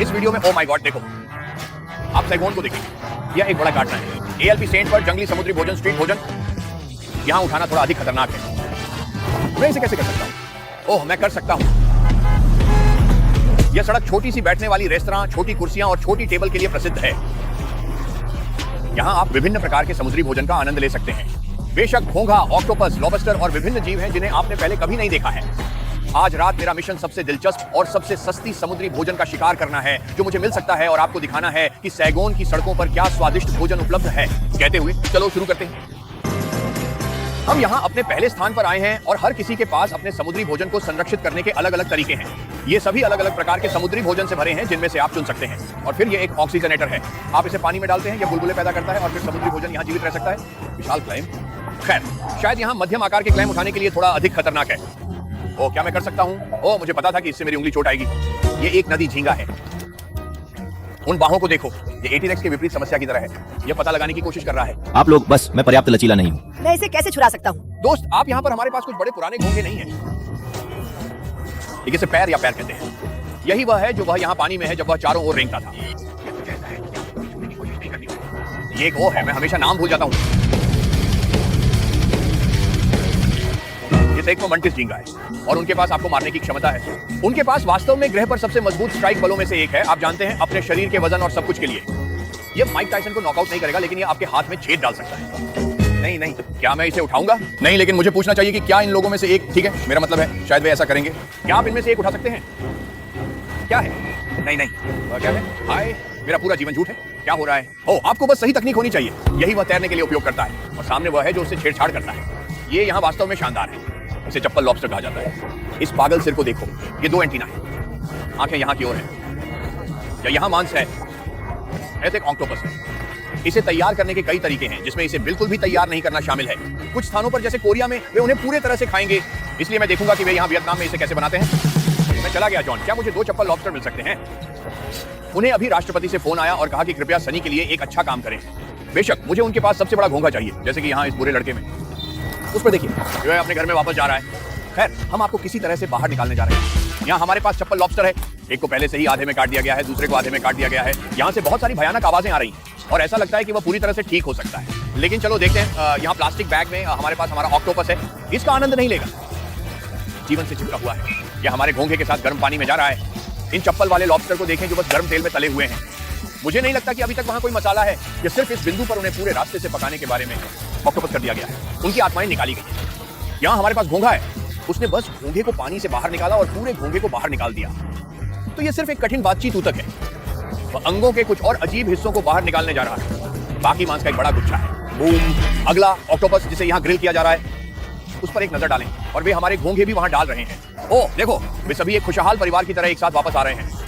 इस वीडियो में oh my God देखो, आप सैगोन को देखेंगे, यह एक बड़ा काटना है। एएलपी सेंट पर जंगली समुद्री भोजन, स्ट्रीट भोजन यहां उठाना थोड़ा अधिक खतरनाक है। मैं इसे कैसे कर सकता हूं? ओह, मैं कर सकता हूं। यह सड़क छोटी सी बैठने वाली रेस्तरां, छोटी कुर्सियां और छोटी टेबल के लिए प्रसिद्ध है। यहां आप विभिन्न प्रकार के समुद्री भोजन का आनंद ले सकते हैं। बेशक घोंघा, ऑक्टोपस, लॉबस्टर और विभिन्न जीव हैं जिन्हें आपने पहले कभी नहीं देखा है। आज रात मेरा मिशन सबसे दिलचस्प और सबसे सस्ती समुद्री भोजन का शिकार करना है जो मुझे मिल सकता है और आपको दिखाना है कि सैगोन की सड़कों पर क्या स्वादिष्ट भोजन उपलब्ध है। कहते हुए चलो शुरू करते हैं। हम यहाँ अपने पहले स्थान पर आए हैं और हर किसी के पास अपने समुद्री भोजन को संरक्षित करने के अलग अलग तरीके हैं। ये सभी अलग अलग प्रकार के समुद्री भोजन से भरे हैं जिनमें से आप चुन सकते हैं। और फिर ये एक ऑक्सीजनेटर है, आप इसे पानी में डालते हैं, यह बुलबुले पैदा करता है और फिर समुद्री भोजन यहाँ जीवित रह सकता है। विशाल क्लाइम, खैर शायद यहाँ मध्यम आकार के क्लाइम उठाने के लिए थोड़ा अधिक खतरनाक है। ओ, क्या मैं कर सकता हूँ? ओ, मुझे पता था कि इससे मेरी उंगली चोट आएगी। ये एक नदी झींगा है। उन बाहों को देखो, ये 18X के विपरीत समस्या की तरह है। यह पता लगाने की कोशिश कर रहा है। आप लोग बस, मैं पर्याप्त लचीला नहीं हूँ। मैं इसे कैसे छुड़ा सकता हूँ? दोस्त, आप यहाँ पर हमारे पास कुछ बड़े पुराने घोंघे नहीं हैं। इसे पैर या पैर कहते हैं। यही वह है जो वह यहाँ पानी में है जब वह चारों ओर रेंगता था। ये एक वो है, मैं हमेशा नाम भूल जाता हूँ। ये एक मंटिस झींगा है और उनके पास आपको मारने की क्षमता है। उनके पास वास्तव में ग्रह पर सबसे मजबूत स्ट्राइक बलों में से एक है। आप जानते हैं, अपने शरीर के वजन और सब कुछ के लिए। यह माइक टायसन को नॉकआउट नहीं करेगा, लेकिन यह आपके हाथ में छेद डाल सकता है। नहीं नहीं, क्या मैं इसे उठाऊंगा? नहीं, लेकिन मुझे पूछना चाहिए कि क्या इन लोगों में से एक ठीक है? मेरा मतलब है शायद वे ऐसा करेंगे। क्या आप इनमें से एक उठा सकते हैं? क्या है? नहीं नहीं, वह क्या है? हाय, मेरा पूरा जीवन झूठ है। क्या हो रहा है? ओह, आपको बस सही तकनीक होनी चाहिए। यही वह तैरने के लिए उपयोग करता है और सामने वह है जो उससे छेड़छाड़ करता है। ये यहाँ वास्तव में शानदार है। इसे चप्पल लॉबस्टर कहा जाता है। इस पागल सिर को देखो, ये 2 एंटीना है। आंखें यहाँ की ओर हैं। या यहाँ मांस है। ऐसे एक ऑक्टोपस है। इसे तैयार करने के कई तरीके हैं जिसमें इसे बिल्कुल भी तैयार नहीं करना शामिल है। कुछ स्थानों पर जैसे कोरिया में वे उन्हें पूरे तरह से खाएंगे, इसलिए मैं देखूंगा कि वे यहाँ वियतनाम में इसे कैसे बनाते हैं। मैं चला गया जॉन, क्या मुझे 2 चप्पल लॉबस्टर मिल सकते हैं? उन्हें अभी राष्ट्रपति से फोन आया और कहा कि कृपया सनी के लिए एक अच्छा काम करें। बेशक मुझे उनके पास सबसे बड़ा घोंघा चाहिए, जैसे कि यहाँ इस बुरे लड़के में। उस पर देखिए, जो है अपने घर में वापस जा रहा है। खैर, हम आपको किसी तरह से बाहर निकालने जा रहे हैं। यहाँ हमारे पास चप्पल लॉबस्टर है। एक को पहले से ही आधे में काट दिया गया है, दूसरे को आधे में काट दिया गया है। यहाँ से बहुत सारी भयानक आवाजें आ रही हैं और ऐसा लगता है कि वह पूरी तरह से ठीक हो सकता है। लेकिन चलो देखते हैं। यहाँ प्लास्टिक बैग में हमारे पास हमारा ऑक्टोपस है। इसका आनंद नहीं लेगा, जीवन से चिपका हुआ है। यह हमारे घोंघे के साथ गर्म पानी में जा रहा है। इन चप्पल वाले लॉबस्टर को देखें जो बस गर्म तेल में तले हुए हैं। मुझे नहीं लगता कि अभी तक वहाँ कोई मसाला है। यह सिर्फ इस बिंदु पर उन्हें पूरे रास्ते से पकाने के बारे में ऑक्टोपस कर दिया गया है। उनकी आत्माएं निकाली गई। यहाँ हमारे पास घोंघा है। उसने बस घोंघे को पानी से बाहर निकाला और पूरे घोंघे को बाहर निकाल दिया। तो ये सिर्फ एक कठिन बातचीत ऊतक है। वह अंगों के कुछ और अजीब हिस्सों को बाहर निकालने जा रहा है। बाकी मांस का एक बड़ा गुच्छा है। बूम। अगला ऑक्टोपस जिसे यहाँ ग्रिल किया जा रहा है, उस पर एक नजर डालें और वे हमारे घोंघे भी वहां डाल रहे हैं। ओह देखो, वे सभी एक खुशहाल परिवार की तरह एक साथ वापस आ रहे हैं।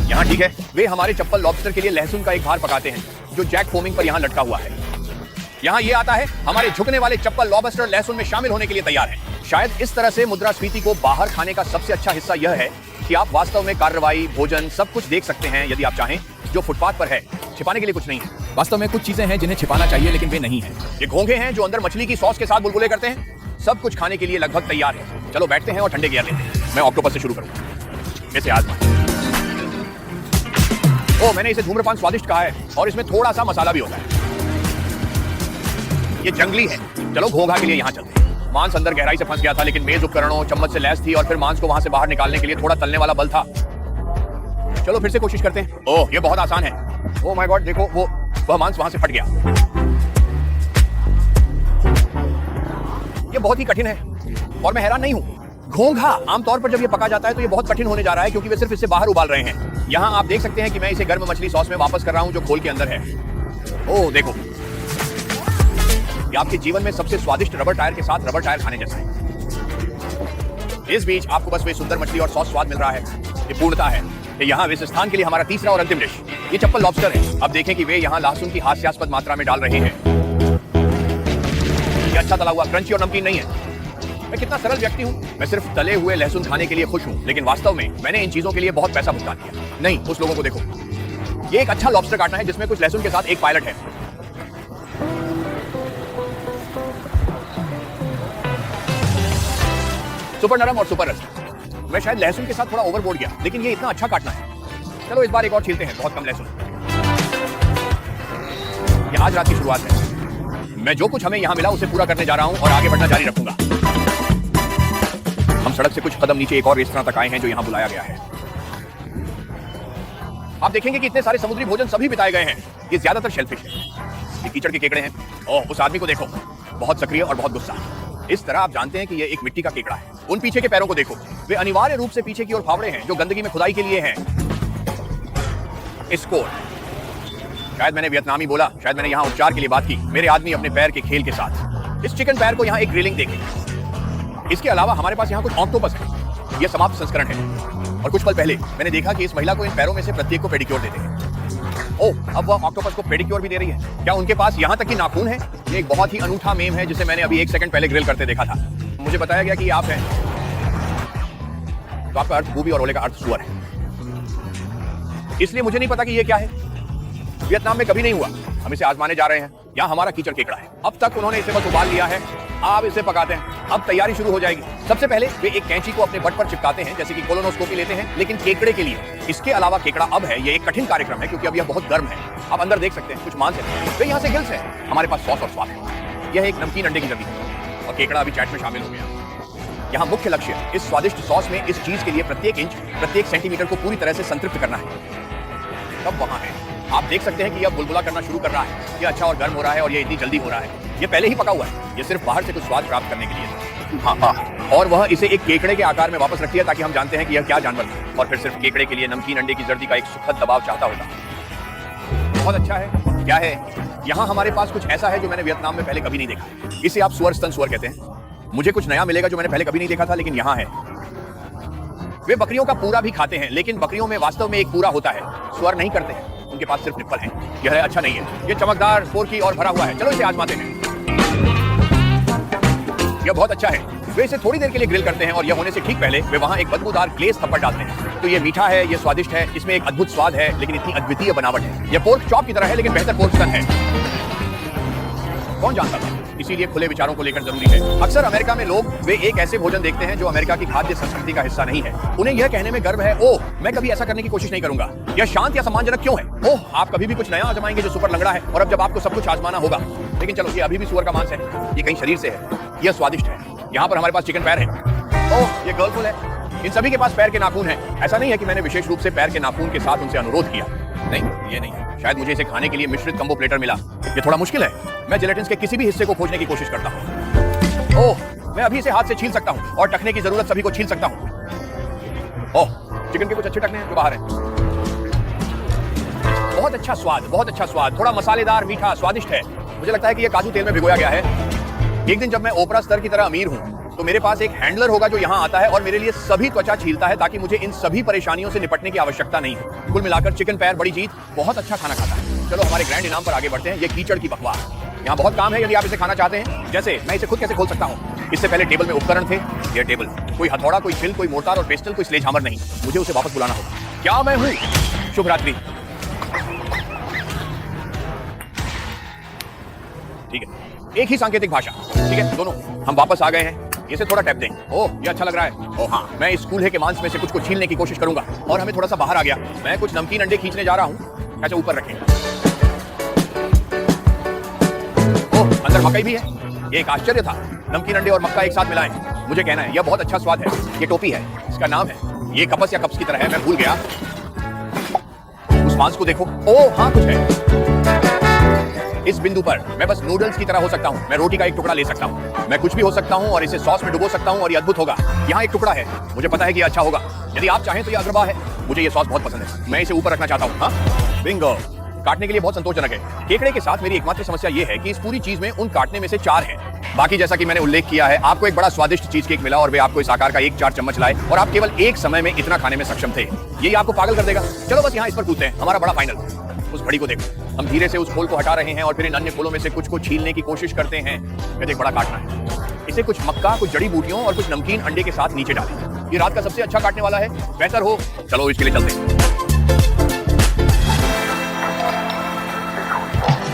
यहाँ ठीक है, वे हमारे चप्पल लॉबस्टर के लिए लहसुन का एक भार पकाते हैं जो जैक फोमिंग पर यहाँ लटका हुआ है। यहाँ ये आता है, हमारे झुकने वाले चप्पल लॉबस्टर लहसुन में शामिल होने के लिए तैयार है। शायद इस तरह से मुद्रास्फीति को बाहर खाने का सबसे अच्छा हिस्सा यह है कि आप वास्तव में कार्रवाई, भोजन सब कुछ देख सकते हैं यदि आप चाहें, जो फुटपाथ पर है। छिपाने के लिए कुछ नहीं है। वास्तव में कुछ चीजें हैं जिन्हें छिपाना चाहिए लेकिन वे नहीं है। ये घोंघे हैं जो अंदर मछली की सॉस के साथ बुलबुले करते हैं। सब कुछ खाने के लिए लगभग तैयार है। चलो बैठते हैं और ठंडे गियर लेते हैं। मैं ऑक्टोपस से शुरू करूंगा। इसे आजमाएं। ओह, मैंने इसे धूम्रपान स्वादिष्ट कहा है और इसमें थोड़ा सा मसाला भी होता है। ये जंगली है। चलो घोंघा के लिए यहाँ चलते हैं। मांस अंदर गहराई से फंस गया था, लेकिन मेज उपकरणों, चम्मच से लैस थी और फिर मांस को वहां से बाहर निकालने के लिए थोड़ा तलने वाला बल था। चलो फिर से कोशिश करते हैं। ओह, ये बहुत आसान है। ओह माय गॉड, देखो वह मांस वहां से फट गया। ये बहुत ही कठिन है और मैं हैरान नहीं हूं। घोंघा आमतौर पर जब ये पका जाता है तो ये बहुत कठिन होने जा रहा है क्योंकि वे सिर्फ इसे बाहर उबाल रहे हैं। यहाँ आप देख सकते हैं कि मैं इसे गर्म मछली सॉस में वापस कर रहा हूं जो खोल के अंदर है। ओह देखो, ये आपके जीवन में सबसे स्वादिष्ट रबर टायर के साथ रबर टायर खाने जैसा है। इस बीच आपको बस वे सुंदर मछली और सॉस स्वाद मिल रहा है। ये पूर्णता है। यहाँ इस स्थान के लिए हमारा तीसरा और अंतिम डिश, ये चप्पल लॉबस्टर है। अब देखें कि वे यहाँ लहसुन की हास्यास्पद मात्रा में डाल रहे हैं। ये अच्छा तला हुआ, क्रंची और नमकीन नहीं है। मैं कितना सरल व्यक्ति हूँ। मैं सिर्फ तले हुए लहसुन खाने के लिए खुश हूँ, लेकिन वास्तव में मैंने इन चीजों के लिए बहुत पैसा भुगतान किया। नहीं, उस लोगों को देखो। ये एक अच्छा लॉबस्टर काटना है जिसमें कुछ लहसुन के साथ एक पायलट है। सुपर नरम और सुपर रस। मैं शायद लहसुन के साथ थोड़ा ओवरबोर्ड गया, लेकिन ये इतना अच्छा काटना है। चलो इस बार एक और छीलते हैं, बहुत कम लहसुन। ये आज रात की शुरुआत है। मैं जो कुछ हमें यहाँ मिला उसे पूरा करने जा रहा हूँ और आगे बढ़ना जारी रखूंगा। हम सड़क से कुछ कदम नीचे एक और रेस्तरां तक आए हैं जो यहाँ बुलाया गया है। आप देखेंगे कि इतने सारे समुद्री भोजन सभी बिताए गए हैं। ये ज्यादातर शेलफिश है। ये कीचड़ के केकड़े हैं। ओह, उस आदमी को देखो, बहुत सक्रिय और बहुत गुस्सा। इस तरह आप जानते हैं कि ये एक मिट्टी का केकड़ा है। उन पीछे के पैरों को देखो, वे अनिवार्य रूप से पीछे की ओर फावड़े हैं जो गंदगी में खुदाई के लिए हैं। स्कोर, शायद मैंने वियतनामी बोला, शायद मैंने यहाँ उपचार के लिए बात की। मेरे आदमी अपने पैर के खेल के साथ। इस चिकन पैर को यहाँ एक ग्रिलिंग देखें। इसके अलावा हमारे पास यहाँ कुछ ऑक्टोपस है। यह समाप्त संस्करण है। और कुछ पल पहले मैंने देखा कि इस महिला को इन पैरों में से प्रत्येक को पेडिक्योर देते हैं। ओह, अब वह ऑक्टोपस को पेडिक्योर भी दे रही है। क्या उनके पास यहाँ तक कि नाखून है? ये एक बहुत ही अनूठा मेम है जिसे मैंने अभी 1 सेकंड पहले ग्रिल करते देखा था। मुझे बताया गया कि आप हैं, तो आपका अर्थ बूबी और ओले का अर्थ सुअर है। इसलिए मुझे नहीं पता कि ये क्या है। वियतनाम में कभी नहीं हुआ। हम इसे आजमाने जा रहे हैं। यहाँ हमारा कीचड़ केकड़ा है। अब तक उन्होंने इसे बस उबाल लिया है। आप इसे पकाते हैं। अब तैयारी शुरू हो जाएगी। सबसे पहले वे एक कैंची को अपने बट पर चिपकाते हैं, जैसे कि कोलोनोस्कोपी लेते हैं, लेकिन केकड़े के लिए। इसके अलावा केकड़ा अब है, ये एक कठिन कार्यक्रम है क्योंकि अब यह बहुत गर्म है। आप अंदर देख सकते हैं, कुछ मांस है। वे यहाँ से गिल्स है। हमारे पास सॉस और स्वाद है। यह एक नमकीन अंडे की जर्दी है और केकड़ा अभी चैट में शामिल हो गया। यहाँ मुख्य लक्ष्य इस स्वादिष्ट सॉस में इस चीज के लिए प्रत्येक इंच, प्रत्येक सेंटीमीटर को पूरी तरह से संतृप्त करना है। तब वहां है, आप देख सकते हैं कि यह बुलबुला करना शुरू कर रहा है। यह अच्छा और गर्म हो रहा है और यह इतनी जल्दी हो रहा है। यह पहले ही पका हुआ है। यह सिर्फ बाहर से कुछ स्वाद प्राप्त करने के लिए। हाँ, और वह इसे एक केकड़े के आकार में वापस रखती है ताकि हम जानते हैं कि यह क्या जानवर है। और फिर सिर्फ केकड़े के लिए नमकीन अंडे की जर्दी का एक सुखद दबाव चाहता होगा। बहुत अच्छा है। क्या है? यहाँ हमारे पास कुछ ऐसा है जो मैंने वियतनाम में पहले कभी नहीं देखा। इसे आप सुअर स्तन सुअर कहते हैं। मुझे कुछ नया मिलेगा जो मैंने पहले कभी नहीं देखा था, लेकिन यहाँ है। वे बकरियों का पूरा भी खाते हैं, लेकिन बकरियों में वास्तव में एक पूरा होता है। सुअर नहीं करते हैं, उनके पास सिर्फ निप्पल है। यह अच्छा नहीं है। यह चमकदार, फोर्की और भरा हुआ है। चलो इसे आजमाते हैं। यह बहुत अच्छा है। वे इसे थोड़ी देर के लिए ग्रिल करते हैं और यह होने से ठीक पहले वे वहां एक बदबूदार ग्लेज थप्पड़ डालते हैं। तो यह मीठा है, यह स्वादिष्ट है, इसमें एक अद्भुत स्वाद है, लेकिन इतनी अद्वितीय बनावट है। यह पोर्क चॉप की तरह है, लेकिन बेहतर पोर्क स्तन है। कौन जानता था? इसीलिए खुले विचारों को लेकर जरूरी है। अक्सर अमेरिका में लोग वे एक ऐसे भोजन देखते हैं जो अमेरिका की खाद्य संस्कृति का हिस्सा नहीं है। उन्हें यह कहने में गर्व है, ओह, मैं कभी ऐसा करने की कोशिश नहीं करूंगा। यह शांत या सम्मानजनक क्यों है? ओह, आप कभी भी कुछ नया आजमाएंगे जो सुपर लंगड़ा है, और अब जब आपको सब कुछ आजमाना होगा। लेकिन चलो, ये अभी भी सुअर का मांस है। ये कहीं शरीर से है। यह स्वादिष्ट है। यहाँ पर हमारे पास चिकन पैर है। ओह, ये गर्लफुल है। इन सभी के पास पैर के नाखून हैं। ऐसा नहीं है कि मैंने विशेष रूप से पैर के नाखून के साथ उनसे अनुरोध किया। नहीं, ये नहीं है। शायद मुझे इसे खाने के लिए मिश्रित कम्बो प्लेटर मिला। ये थोड़ा मुश्किल है। मैं जिलेटिन्स के किसी भी हिस्से को खोजने की कोशिश करता हूँ। ओह, मैं अभी इसे हाथ से छील सकता हूँ और टखने की जरूरत सभी को छील सकता हूँ। ओह, चिकन के कुछ अच्छे टखने हैं जो बाहर हैं। बहुत अच्छा स्वाद, बहुत अच्छा स्वाद। थोड़ा मसालेदार, मीठा, स्वादिष्ट है। मुझे लगता है कि यह काजू तेल में भिगोया गया है। एक दिन जब मैं ओपरा स्तर की तरह अमीर हूँ, तो मेरे पास एक हैंडलर होगा जो यहाँ आता है और मेरे लिए सभी त्वचा छीलता है ताकि मुझे इन सभी परेशानियों से निपटने की आवश्यकता नहीं हो। कुल मिलाकर चिकन पैर बड़ी जीत, बहुत अच्छा खाना खाता है। चलो हमारे ग्रैंड इनाम पर आगे बढ़ते हैं। ये कीचड़ की बकवास। यहाँ बहुत काम है यदि आप इसे खाना चाहते हैं। जैसे मैं इसे खुद कैसे खोल सकता हूँ? इससे पहले टेबल में उपकरण थे। यह टेबल, कोई हथौड़ा, कोई छिल, कोई मोर्टार और पेस्टल, कोई स्लेज हैमर नहीं। मुझे उसे वापस बुलाना होगा। क्या मैं हूँ? शुभ रात्रि। ठीक है, एक ही सांकेतिक भाषा। ठीक है दोनों, हम वापस आ गए हैं। इसे थोड़ा टैप दें। ओह, ये अच्छा लग रहा है। ओह हाँ, मैं इस कूल्हे के मांस में से कुछ को छीलने की कोशिश करूंगा। और हमें थोड़ा सा बाहर आ गया। मैं कुछ नमकीन अंडे खींचने जा रहा हूँ। ऐसे ऊपर रखें। ओह, अंदर मकई भी है। ये एक आश्चर्य था। नमकीन अंडे और मक्का एक साथ मिलाएं। मुझे कहना है यह बहुत अच्छा स्वाद है। ये टोपी है, इसका नाम है। ये कपस या कप्स की तरह है, मैं भूल गया। उस मांस को देखो। ओह हाँ, कुछ है। इस बिंदु पर मैं बस नूडल्स की तरह हो सकता हूँ। मैं रोटी का एक टुकड़ा ले सकता हूँ। मैं कुछ भी हो सकता हूँ और इसे सॉस में डुबो सकता हूँ और ये अद्भुत होगा। यहाँ एक टुकड़ा है। मुझे पता है कि ये अच्छा होगा। यदि आप चाहें तो ये अग्रबा है। मुझे ये सॉस बहुत पसंद है। मैं इसे ऊपर रखना चाहता हूँ। हाँ, बिंगो। काटने के लिए बहुत संतोषजनक है। केकड़े के साथ मेरी एकमात्र समस्या ये है कि इस पूरी चीज में उन काटने में से 4 हैं। बाकी जैसा कि मैंने उल्लेख किया है, आपको एक बड़ा स्वादिष्ट चीज केक मिला और वे आपको इस आकार का 1-4 चम्मच लाए और आप केवल एक समय में इतना खाने में सक्षम थे। यही आपको पागल कर देगा। चलो बस यहाँ इस पर कूदते हैं। हमारा बड़ा फाइनल। उस घड़ी को देखो। हम धीरे से उस खोल को हटा रहे हैं और फिर इन अन्य खोलों में से कुछ को छीलने की कोशिश करते हैं। यह बड़ा काटना है। इसे कुछ मक्का, कुछ जड़ी बूटियों और कुछ नमकीन अंडे के साथ नीचे डालें। ये रात का सबसे अच्छा काटने वाला है। बेहतर हो। चलो इसके लिए चलते हैं।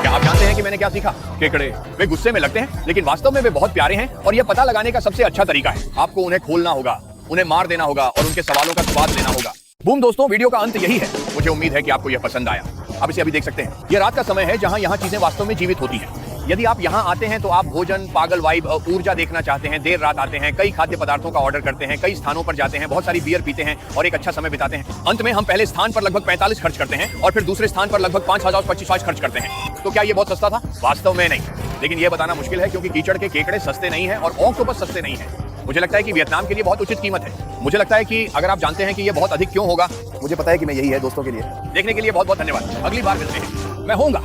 क्या आप जानते हैं कि मैंने क्या सीखा? केकड़े वे गुस्से में लगते हैं, लेकिन वास्तव में वे बहुत प्यारे हैं और यह पता लगाने का सबसे अच्छा तरीका है। आपको उन्हें खोलना होगा। उन्हें मार देना होगा और उनके सवालों का स्वाद लेना होगा। बूम दोस्तों, वीडियो का अंत यही है। मुझे उम्मीद है कि आपको यह पसंद आया। आप इसे अभी देख सकते हैं। यह रात का समय है जहां यहाँ चीजें वास्तव में जीवित होती हैं। यदि आप यहाँ आते हैं तो आप भोजन, पागल वाइब, ऊर्जा देखना चाहते हैं, देर रात आते हैं, कई खाद्य पदार्थों का ऑर्डर करते हैं, कई स्थानों पर जाते हैं, बहुत सारी बियर पीते हैं और एक अच्छा समय बिताते हैं। अंत में हम पहले स्थान पर लगभग 45 खर्च करते हैं और फिर दूसरे स्थान पर लगभग 5,025 खर्च करते हैं। तो क्या ये बहुत सस्ता था? वास्तव में नहीं, लेकिन यह बताना मुश्किल है क्योंकि कीचड़ के केकड़े सस्ते नहीं है और ऑक्टोपस सस्ते नहीं है। मुझे लगता है कि वियतनाम के लिए बहुत उचित कीमत है। मुझे लगता है कि अगर आप जानते हैं कि यह बहुत अधिक क्यों होगा, मुझे पता है कि मैं यही है दोस्तों के लिए। देखने के लिए बहुत बहुत धन्यवाद। अगली बार मिलते हैं। मैं होऊंगा।